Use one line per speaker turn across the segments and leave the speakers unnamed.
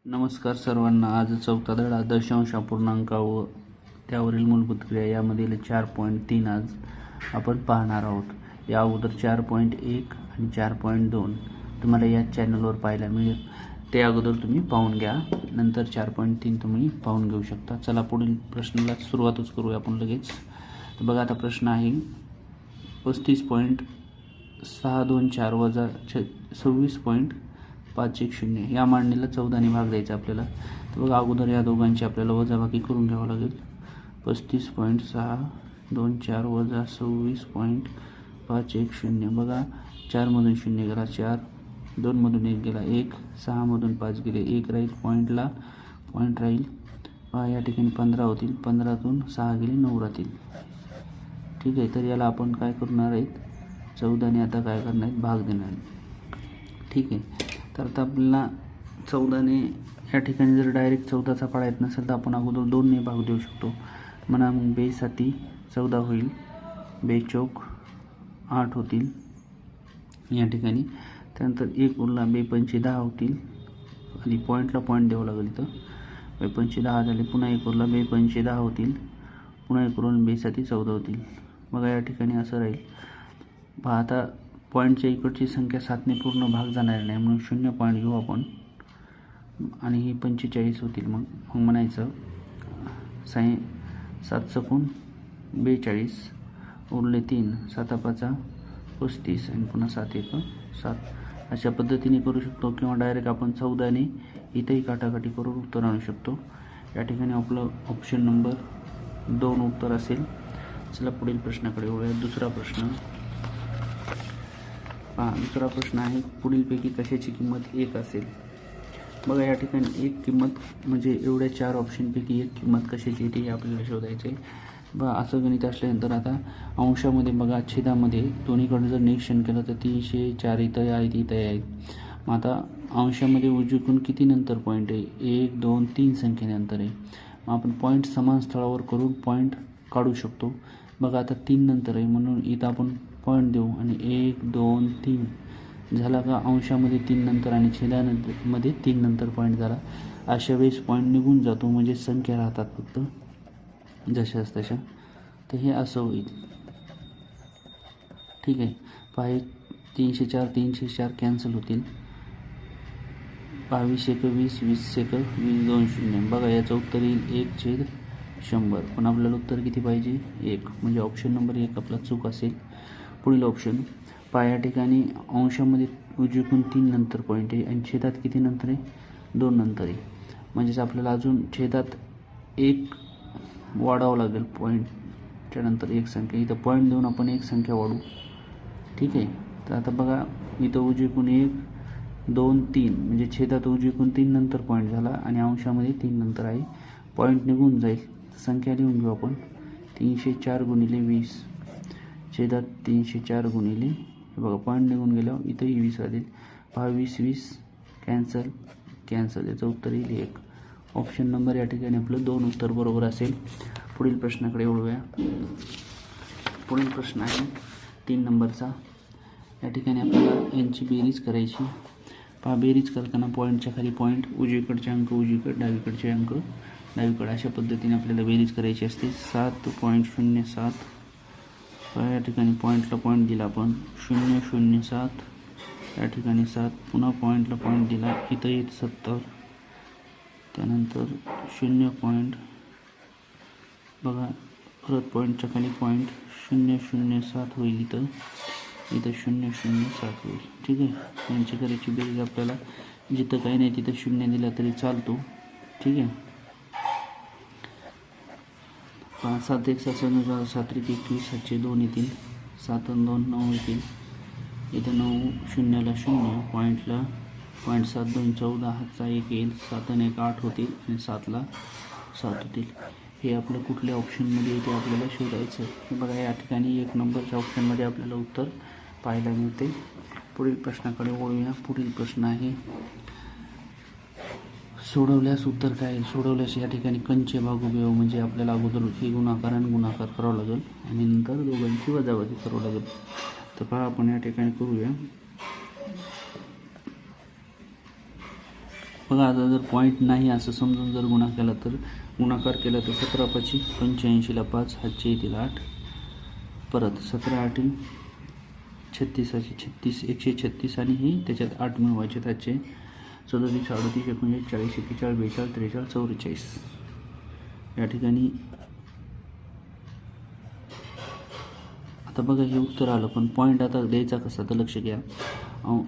नमस्कार सर्वांना. आज चौथा धडा दशांश अपूर्णांक व त्यावरील मूलभूत क्रिया यामधील 4.3 आज आपण पाहणार आहोत. या अगोदर 4.1 आणि 4.2 तुम्हाला या चॅनलवर पाहायला मिळेल. ते अगोदर तुम्ही पाहून घ्या, नंतर 4.3 तुम्ही पाहून घेऊ शकता. चला पुढील प्रश्नाला सुरुवातच करूया आपण लगेच. तर बघा, आता प्रश्न आहे 35.624 वजा 26.510 या मांडणीला 14 ने भाग द्यायचा आपल्याला. तर बघा, अगोदर या दोघांची आपल्याला वजाबाकी करून घ्यावं लागेल. 35.624 वजा 26.510. बघा, 4 मधून 0 गेला 4, 2 मधून 1 गेला 1, 6 मधून 5 गेले 1 राहील, पॉईंट राहील. या ठिकाणी 15 होतील, 15तून 6 गेले 9 राहतील. ठीक आहे, तर याला आपण काय करणार आहेत, 14 ने आता काय करणार आहेत, भाग देणार आहेत. ठीक आहे, तर आता आपल्याला 14 ने या ठिकाणी जर डायरेक्ट 14चा पाडा येत नसेल तर आपण अगोदर 2 ने भाग देऊ शकतो. म्हणा मग 2 साती 14 होईल, 2 चौक 8 होतील या ठिकाणी. त्यानंतर 1 उरला, 2 पंचे 10 होतील. आणि पॉईंटला पॉईंट द्यावं लागेल इथं. 2 पंचे 10 झाले, पुन्हा 1 उरला, 2 पंचे 10 होतील, पुन्हा 1 उरून 2 साती 14 होतील. बघा, या ठिकाणी असं राहील. पहा, आता पॉईंटच्या इकडची संख्या 7 ने पूर्ण भाग जाणार नाही, म्हणून 0 पॉईंट घेऊ आपण आणि ही 45 होतील. मग म्हणायचं 7 चकून 42 उरले 3, 7 5 35 आणि पुन्हा 7 1 7. अशा पद्धतीने करू शकतो, किंवा डायरेक्ट आपण 14 ने इथंही काटाकाटी करून उत्तर आणू शकतो. या ठिकाणी आपलं ऑप्शन नंबर 2 उत्तर असेल. चला पुढील प्रश्नाकडे वळूया. दुसरा प्रश्न पहा. दुसरा प्रश्न आहे, पुढीलपैकी कशाची किंमत 1 असेल. बघा, या ठिकाणी एक किंमत म्हणजे एवढ्या 4 ऑप्शनपैकी एक किंमत कशाची येते हे आपल्याला शोधायचं आहे. बघा, असं गणित असल्यानंतर आता अंशामध्ये बघा, छेदामध्ये दोन्हीकडे जर निरीक्षण केलं तर 304 इथं आहेत, इथं आहेत. मग आता अंशामध्ये उजवीकडून किती नंतर पॉईंट आहे, 1 2 3 संख्येने अंतर आहे. मग आपण पॉईंट समान स्थळावर करून पॉईंट काढू शकतो. बघा, आता 3 नंतर आहे म्हणून इथं आपण पॉईंट देऊ आणि 1 2 3 झाला का, अंशामध्ये 3 नंतर आणि छेदामध्ये 3 नंतर पॉईंट झाला. अशा वेळेस पॉईंट निघून जातो, म्हणजे संख्या राहतात फक्त जशाच तशा. तर हे असं होईल. ठीक आहे, पहा, 304 304 कॅन्सल होतील. 22 1 20 20 1 20 2 0. बघा, याचं उत्तर येईल 1/100. पण आपल्याला उत्तर किती पाहिजे, 1. म्हणजे ऑप्शन नंबर 1 आपला चूक असेल. पुढील ऑप्शन पहा, या ठिकाणी अंशामध्ये उजवीकडून 3 नंतर पॉईंट आहे आणि छेदात किती नंतर आहे, 2 नंतर आहे. म्हणजेच आपल्याला अजून छेदात 1 वाढावं लागेल. पॉईंटच्या नंतर 1 संख्या, इथं पॉईंट देऊन आपण 1 संख्या वाढू. ठीक आहे, तर आता बघा, इथं उजवीकडून 1 2 3 म्हणजे छेदात उजवीकडून 3 नंतर पॉईंट झाला आणि अंशामध्ये 3 नंतर आहे. पॉईंट निघून जाईल, संख्या लिहून घेऊ आपण. 304 गुणिले 20 छेदात 304 गुणिले, बघा पॉईंट निघून गेल्यावर इथंही 20 राहतील. 20 20 कॅन्सल, याचं उत्तर येईल 1. ऑप्शन नंबर या ठिकाणी आपलं 2 उत्तर बरोबर असेल. पुढील प्रश्नाकडे वळूया. पुढील प्रश्न आहे 3 नंबरचा. या ठिकाणी आपल्याला यांची बेरीज करायची. पहा, बेरीज करताना पॉईंटच्या खाली पॉईंट, उजवीकडचे अंक उजवीकडे, डावीकडचे अंक डावीकडे, अशा पद्धतीने आपल्याला बेरीज करायची असते. 7.07. या ठिकाणी पॉईंटला पॉईंट दिला आपण 007, या ठिकाणी 7, पुन्हा पॉईंटला पॉईंट दिला, इथं येत 70, त्यानंतर 0 पॉईंट. बघा, परत पॉईंटच्या खाली पॉईंट 007 होईल, इथं 007 होईल. ठीक आहे, यांची करायची बेरीज आपल्याला. जिथं काही नाही तिथं 0 दिला तरी चालतो. ठीक आहे, 7 1 7 7 3 21 7 2 येतील, 7 2 9 येतील. इथं 9 0ला 0, पॉईंटला पॉईंट 7 2 14, हातचा 1 येईल, 7 आणि 1 8 होतील आणि 7ला 7 होतील. हे आपलं कुठल्या ऑप्शनमध्ये येते आपल्याला शोधायचं. बघा, या ठिकाणी 1 नंबरच्या ऑप्शनमध्ये आपल्याला उत्तर पाहायला मिळते. पुढील प्रश्नाकडे वळूया. पुढील प्रश्न आहे, सोडवल्यास उत्तर काय. सोडवल्यास या ठिकाणी कंचे भागोबेव म्हणजे आपल्याला अगोदर हे गुणाकार आणि गुणाकार करावं लागेल आणि नंतर दोघांची वजाबाकी करावं लागेल. तर पहा, आपण या ठिकाणी करूया. बघा आता जर पॉईंट नाही असं समजून जर गुणाकार केला तर 17 5 85ला 5 हातचे येतील 8, परत 17 8 36 36 136 आणि हे त्याच्यात 8 मिळवायचे हातचे 37 38 39 40 41 42 43 44. या ठिकाणी आता बघा हे उत्तर आलं, पण पॉईंट आता द्यायचा कसा तर लक्ष घ्या.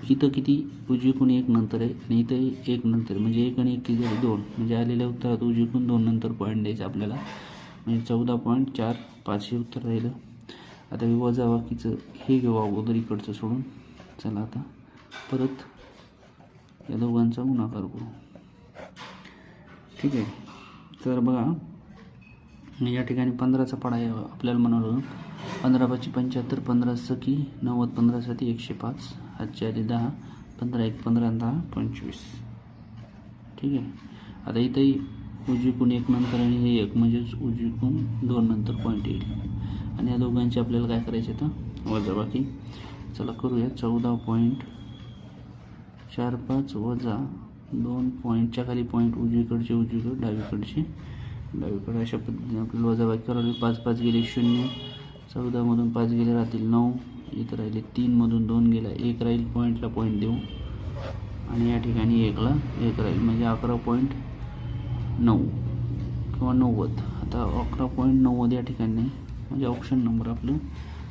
इथं किती उजवीकडून 1 नंतर आहे आणि इथं 1 नंतर, म्हणजे 1 आणि 1 किती झाले 2, म्हणजे आलेल्या उत्तरात उजवीकडून 2 नंतर पॉईंट द्यायचा आपल्याला, म्हणजे 14.45 हे उत्तर राहिलं. आता वजाबाकीचं हे घेऊ अगोदर इकडचं सोडून. चला आता परत या दोघांचा गुणाकार करू. ठीक आहे, तर बघा या ठिकाणी 15चा पाडा आपल्याला म्हणालो 15 5 75 15 सकी 90 15 7 105 हातच्या आधी 10 15 1 15 10 25. ठीक आहे, आता इथंही उजवीकून 1 नंतर आणि हे 1 म्हणजेच उजवीकून 2 नंतर पॉईंट येईल आणि या दोघांची आपल्याला काय करायचे आता वजाबाकी. चला करूया. 14.45 वजा 2 पॉईंटच्या खाली पॉईंट उजवीकडे डावीकडचे अशा पद्धतीने आपल्याला वजाबाकी करावी. 5 5 गेले 0, 14मधून 5 गेले राहतील 9, इथं राहिले 3मधून 2 गेला 1 राहील, पॉईंटला पॉईंट देऊ आणि या ठिकाणी 1ला 1 राहील, म्हणजे 11.9 किंवा 90. आता 11.90 या ठिकाणी नाही, म्हणजे ऑप्शन नंबर आपलं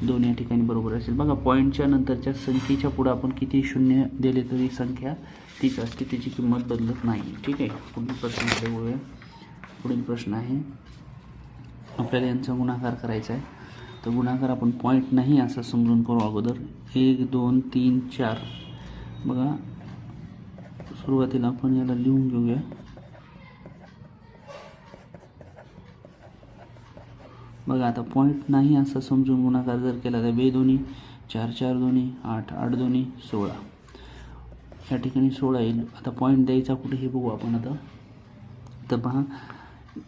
2 या ठिकाणी बरोबर असेल. बघा पॉईंटच्या नंतरच्या संख्येच्या पुढे आपण किती शून्य दिले तरी संख्या तीच असते, त्याची किंमत बदलत नाही. ठीक आहे, पुढील प्रश्नाकडे वळूया. पुढील प्रश्न आहे आपल्याला यांचा गुणाकार करायचा आहे. तर गुणाकार आपण पॉईंट नाही असं समजून करू अगोदर. 1 2 3 4. बघा सुरुवातीला आपण याला लिहून घेऊया. बघा आता पॉईंट नाही असं समजून गुणाकार जर केला तर 2 दोन्ही 4 4 दोन्ही 8 8 दोन्ही 16. या ठिकाणी 16 येईल. आता पॉईंट द्यायचा कुठे हे बघू आपण आता. तर पहा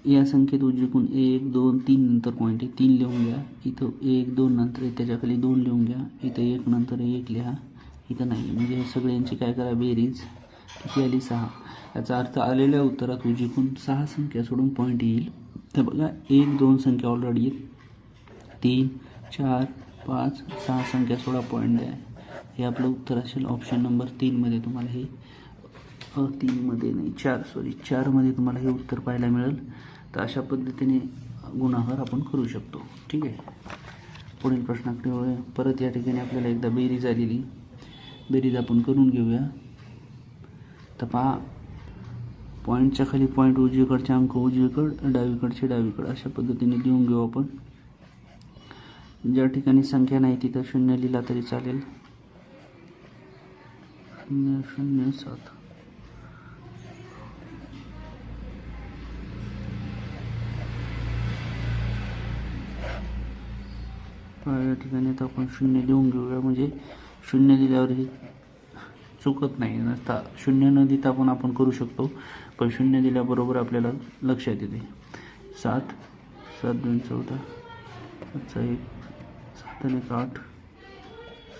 या संख्येत उजवीकडून 1 2 3 नंतर पॉईंट आहे, 3 लिहून घ्या. इथं 1 2 नंतर आहे, त्याच्याखाली 2 लिहून घ्या. इथं 1 नंतर 1 लिहा, इथं नाही. म्हणजे हे सगळ्यांची काय करा बेरीज किती आली 6. याचा अर्थ आलेल्या उत्तरात उजवीकडून 6 संख्या सोडून पॉईंट येईल. तर बघा 1 2 संख्या ऑलरेडी आहेत, 3 4 5 6 संख्या सोडा पॉईंट द्या. हे आपलं उत्तर असेल ऑप्शन नंबर 3 मध्ये. तुम्हाला हे 3 मध्ये नाही 4 मध्ये तुम्हाला हे उत्तर पाहायला मिळेल. तर अशा पद्धतीने गुणाकार आपण करू शकतो. ठीक आहे, पुढील प्रश्नाकडे वळूया. परत या ठिकाणी आपल्याला एकदा बेरीज आलेली बेरीज आपण करून घेऊया. तर पहा पॉईंटच्या खाली पॉईंट उजवीकडचे अंक उजवीकडे डावीकडे अशा पद्धतीने लिहून घेऊ आपण. ज्या ठिकाणी संख्या नाही तिथं 0 लिहिला तरी चालेल. 0 0 7. या ठिकाणी आता आपण 0 लिहून घेऊया, म्हणजे 0 दिल्यावर हे चुकत नाही. नसता 0 न देता पण आपण करू शकतो, पण 0 दिल्याबरोबर आपल्याला लक्षात येते. 7 7 2 14 7 1 7 1 8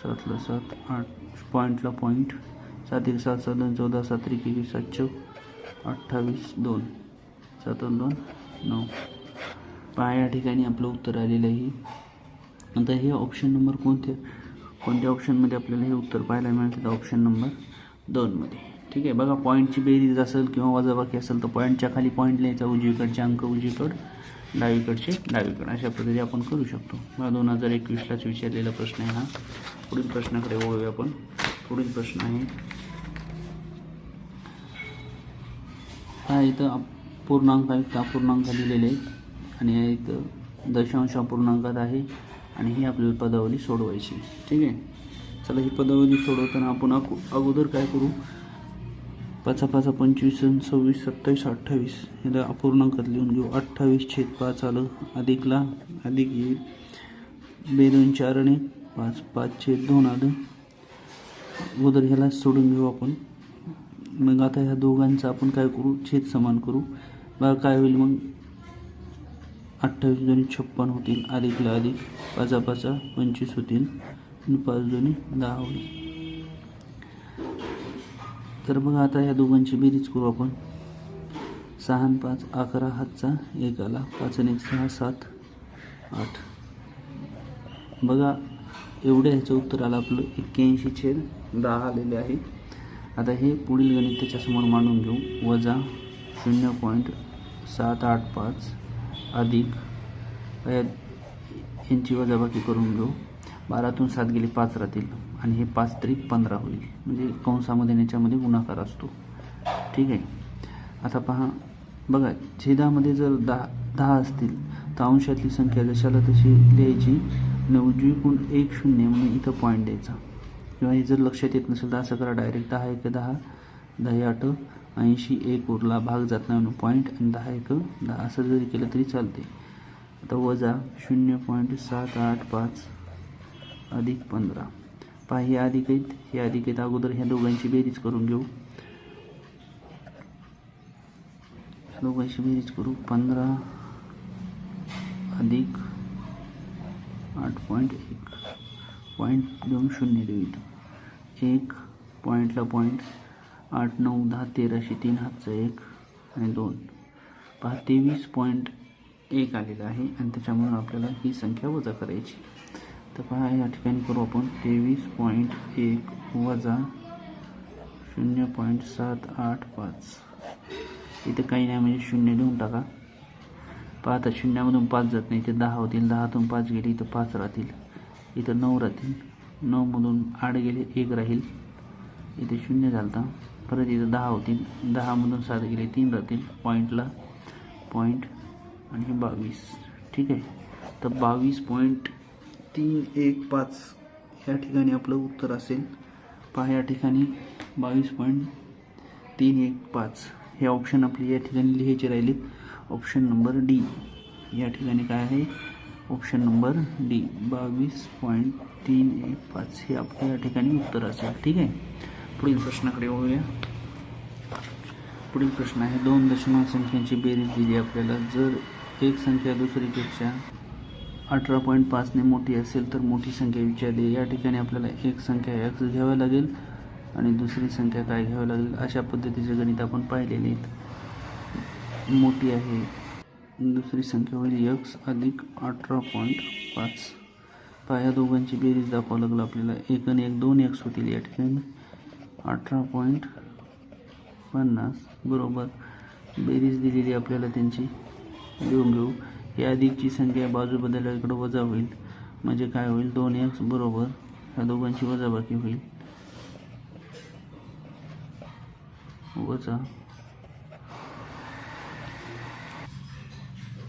7ला 7 8 पॉईंटला पॉईंट 7 1 7 7 2 14 7 1 21 7 4 28 2 7 2 9. पहा या ठिकाणी आपलं उत्तर आलेलं आहे. आता हे ऑप्शन नंबर कोणत्या ऑप्शनमध्ये आपल्याला हे उत्तर पाहायला मिळते? तर ऑप्शन नंबर 2 मध्ये. ठीक आहे, बघा पॉईंटची बेरीज असेल किंवा वजाबाकी असेल तर पॉईंटच्या खाली पॉईंट लिहायचा, उजवीकडचे अंक उजवीकडे डावीकडचे डावीकडे, अशा पद्धतीने आपण करू शकतो. मला 2021लाच विचारलेला प्रश्न आहे हा. पुढील प्रश्नाकडे वळूया आपण. पुढील प्रश्न आहे हा. इथं पूर्णांक अपूर्णांक लिहिलेले आहेत आणि एक दशांश अपूर्णांकात आहे आणि ही आपली पदावली सोडवायची. ठीक आहे, चला ही पदावली सोडवताना आपण अगोदर काय करू? 5 5 25 26 27 28 याला अपूर्णांकात लिहून घेऊ. 28/5 आलं, अधिकला अधिक येईल. 2 2 4 आणि 5 5/2 आलं. अगोदर ह्याला सोडून घेऊ आपण. मग आता ह्या दोघांचा आपण काय करू? छेद समान करू. बघा काय होईल मग? 28 2 56 होतील, अधिकला अधिक 5 5 25 होतील आणि 5 2 10 होईल. तर बघा आता ह्या दोघांची बेरीज करू आपण. 6 आणि 5 11, हातचा 1 आला, 5 आणि 1 6 7 8. बघा एवढ्या ह्याचं उत्तर आलं आपलं 81/10 आलेले आहे. आता हे पुढील गणित त्याच्यासमोर मांडून घेऊ. वजा 0.785 अधिक यांची वजाबाकी करून घेऊ. 12तून 7 गेले 5 राहतील आणि हे 5 त्रिक 15 होईल, म्हणजे कंसामध्ये याच्यामध्ये गुणाकार असतो. ठीक आहे. आता पहा बघा छेदामध्ये जर 10 असतील तर अंशातली संख्या जशाला तशी लिहायची आणि उजवीकडून 1 0 म्हणून इथं पॉईंट द्यायचा. किंवा हे जर लक्षात येत नसेल तर असं करा, डायरेक्ट 10 1 10, 10 8 80, 1 उरला, भाग जात नाही म्हणून पॉईंट, आणि 10 1 10 असं जरी केलं तरी चालते. आता वजा 0.785 अधिक 15. पहा हे अधिक आहेत, हे अधिक आहेत. अगोदर ह्या दोघांची बेरीज करून घेऊ. दोघांची बेरीज करू. 15 अधिक 8.1 पॉईंट देऊन 0 देऊ इथं. 1 पॉईंटला पॉईंट, 8 9 10 13, 3 हातचा 1 आणि 2. पहा 23.1 आलेलं आहे आणि त्याच्यामुळे आपल्याला ही संख्या वजा करायची. तर पहा या ठिकाणी करू आपण 23.1 वजा 0.785. इथं काही नाही म्हणजे 0 देऊन टाका. पहा आता 0मधून 5 जात नाही, इथे 10 होतील, 10तून 5 गेले इथं 5 राहतील, इथं 9 राहतील, 9मधून 8 गेले 1 राहील, इथे 0 झालता, परत इथं 10 होतील, 10मधून 7 गेले 3 राहतील, पॉईंटला पॉईंट आणि 22. ठीक आहे. तर 22.315 या ठिकाणी आपलं उत्तर असेल. पहा या ठिकाणी 22.315 हे ऑप्शन आपली या ठिकाणी लिहायचे राहिलेत. ऑप्शन नंबर डी या ठिकाणी काय आहे, ऑप्शन नंबर डी 22.315 हे आपल्या या ठिकाणी उत्तर असेल. ठीक आहे. पुढील प्रश्नाकडे वळूया. पुढील प्रश्न आहे 2 दशमांश संख्यांची बेरीज दिली आपल्याला. जर एक संख्या दुसरीपेक्षा 18.5 ने मोठी असेल तर मोठी संख्या विचारली. या ठिकाणी आपल्याला एक संख्या x घ्यावी लागेल आणि दुसरी संख्या काय घ्यावी लागेल. अशा पद्धतीचे गणित आपण पाहिलेले आहेत. मोठी आहे दुसरी संख्या होईल x अधिक 18.5. पहा या दोघांची बेरीज दाखवावं लागलं आपल्याला. 1 आणि 1 2x होतील. या ठिकाणी 18.50 बरोबर बेरीज दिलेली आपल्याला त्यांची लिहून घेऊ. ही अधिकची संख्या बाजू बदलल्या इकडं वजा होईल, म्हणजे काय होईल 2x बरोबर ह्या दोघांची वजाबाकी होईल. वजा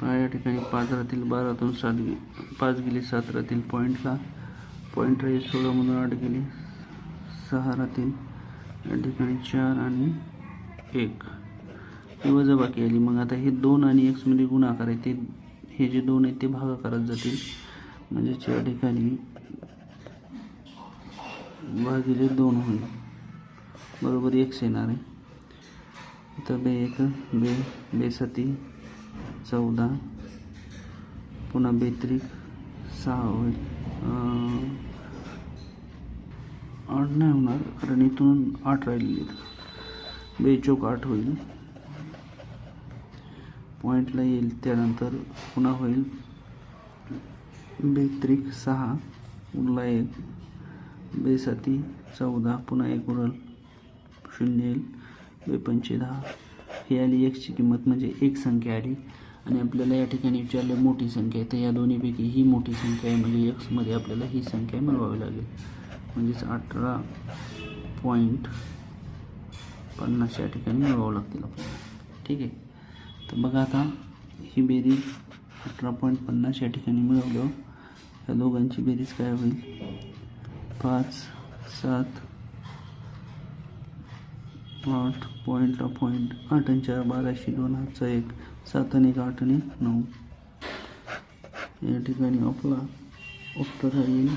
या ठिकाणी 5 राहतील, 12तून 5 गेले 7 राहतील, पॉईंटला पॉईंट राहील, 16मधून 8 गेले 6 राहतील, या ठिकाणी 4 आणि 1 ही वजाबाकी आली. मग आता हे 2 आणि x मध्ये गुणाकार आहे, ते हे जे 2 आहेत ते भागाकारात जातील, म्हणजे या ठिकाणी भागिले 2 होईल बरोबर x येणार आहे. तर 2 1 2 7 14 पुन्हा 2 त्रिक 6 होईल. 8 नाही होणार कारण इथून 8 राहिलेली, 2 चौक 8 होईल, पॉईंटला येईल. त्यानंतर पुन्हा होईल 2 त्रिक 6 उरला 1, 2 7 14 पुन्हा 1 उरल 0 येईल, 2 पंचे 10. ही आली एक्सची किंमत, म्हणजे एक संख्या आली. आणि आपल्याला या ठिकाणी विचारले मोठी संख्या आहे, तर या दोन्हीपैकी ही मोठी संख्या आहे, म्हणजे एक्समध्ये आपल्याला ही संख्या मिळवावी लागेल, म्हणजेच 18.50 या ठिकाणी मिळवावं लागतील आपल्याला. ठीक आहे. तर बघा आता ही बेरीज 18.50 या ठिकाणी मिळवलं. या दोघांची बेरीज काय होईल, 5 7 8 पॉईंटला पॉईंट, 8 आणि 4 12, 2 हातचा 1, 7 आणि 1 8 आणि 9. या ठिकाणी आपला उत्तर येईल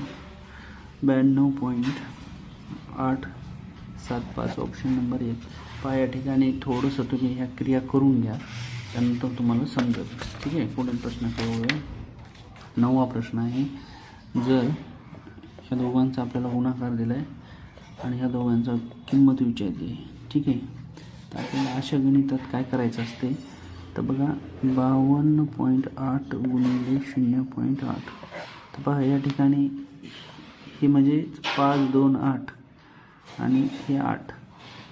92.875 ऑप्शन नंबर 1. पहा या ठिकाणी थोडंसं तुम्ही ह्या क्रिया करून घ्या, त्यानंतर तुम्हाला समजेल. ठीक आहे. पुढील प्रश्न करूया. 9वा प्रश्न आहे. जर ह्या दोघांचा आपल्याला गुणाकार दिला आहे आणि ह्या दोघांचा किंमत विचारली आहे, ठीक आहे. तर आपल्याला अशा गणितात काय करायचं असते तर बघा 52.8 गुणिले 0.8. तर पहा या ठिकाणी हे म्हणजे 5, 2, 8 आणि हे 8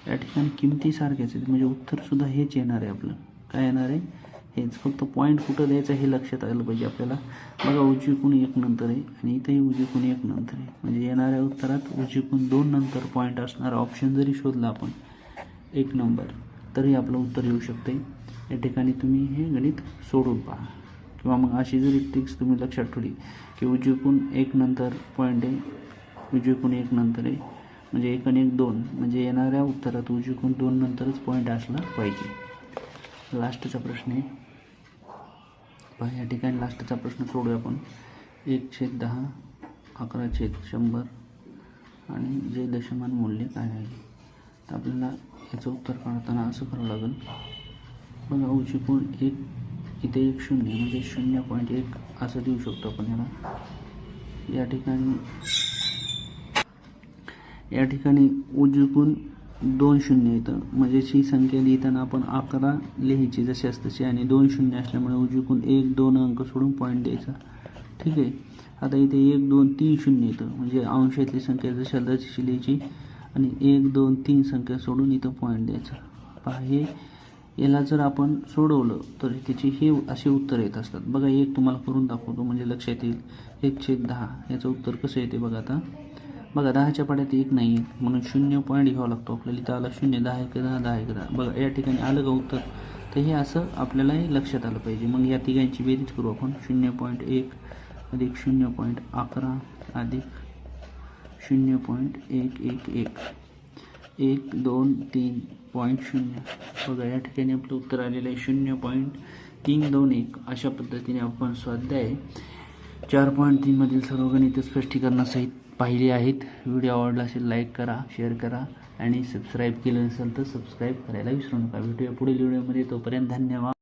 या ठिकाणी किमती सारख्याच आहेत म्हणजे उत्तरसुद्धा हेच येणार आहे आपलं. काय येणार आहे हेच, फक्त पॉईंट कुठं द्यायचं हे लक्षात आलं पाहिजे आपल्याला. बघा उजवीकडून 1 नंतर आहे आणि इथंही उजवीकडून 1 नंतर आहे म्हणजे येणाऱ्या उत्तरात उजवीकडून 2 नंतर पॉईंट असणारा ऑप्शन जरी शोधला आपण 1 नंबर तरी आपलं उत्तर येऊ शकते. या ठिकाणी तुम्ही हे गणित सोडून पहा किंवा मग अशी जरी ट्रिक्स तुम्ही लक्षात ठेवली की उजवीकडून 1 नंतर पॉईंट आहे, उजवीकडून 1 नंतर आहे म्हणजे 1 आणि 1 2 म्हणजे येणाऱ्या उत्तरात उजवीकडून 2 नंतरच पॉईंट असला पाहिजे. लास्टचा प्रश्न आहे पहा या ठिकाणी लास्टचा प्रश्न सोडूया आपण. 1/10 11/100 आणि जे दशमान मूल्य काय आहे. तर आपल्याला याचं उत्तर काढताना असं करावं लागेल. बघा उजवीकडून 1 इथे 1 0 म्हणजे 0.1 असं देऊ शकतो आपण याला. या ठिकाणी उजवीकडून 2 0 येतं म्हणजे ही संख्या लिहिताना आपण 11 लिहायची जशी असतशी आणि 2 0 असल्यामुळे उजवीकडून 1 2 अंक सोडून पॉईंट द्यायचा. ठीक आहे. आता इथे 1 2 3 0 येतं म्हणजे अंशातली संख्या जशी तशी लिहायची आणि 1 2 3 संख्या सोडून इथं पॉईंट द्यायचा. पहा हे याला जर आपण सोडवलं तर त्याची हे असे उत्तर येत असतात. बघा एक तुम्हाला करून दाखवतो म्हणजे लक्षात येईल. 1/10 याचं उत्तर कसं येते बघा. आता बघा 10च्या पाड्यात 1 नाही आहे म्हणून 0 पॉईंट घ्यावा लागतो आपल्याला. इथं आला 0 10 1 10 10 1 10. बघा या ठिकाणी आलं का उत्तर. तर हे असं आपल्यालाही लक्षात आलं पाहिजे. मग या तिघांची बेरीज करू आपण. 0.1 अधिक 0.11 अधिक 0.111 1 2 3.0. बघा या ठिकाणी आपलं उत्तर आलेलं आहे 0.321. अशा पद्धतीने आपण स्वाध्याय 4.3 मधील सर्व गणित स्पष्टीकरणासहित पाहिले आहेत. व्हिडिओ आवडला असेल लाईक करा, शेअर करा आणि सबस्क्राईब केलं नसेल तर सबस्क्राईब करायला विसरू नका. भेटूया पुढील व्हिडिओमध्ये. तोपर्यंत धन्यवाद.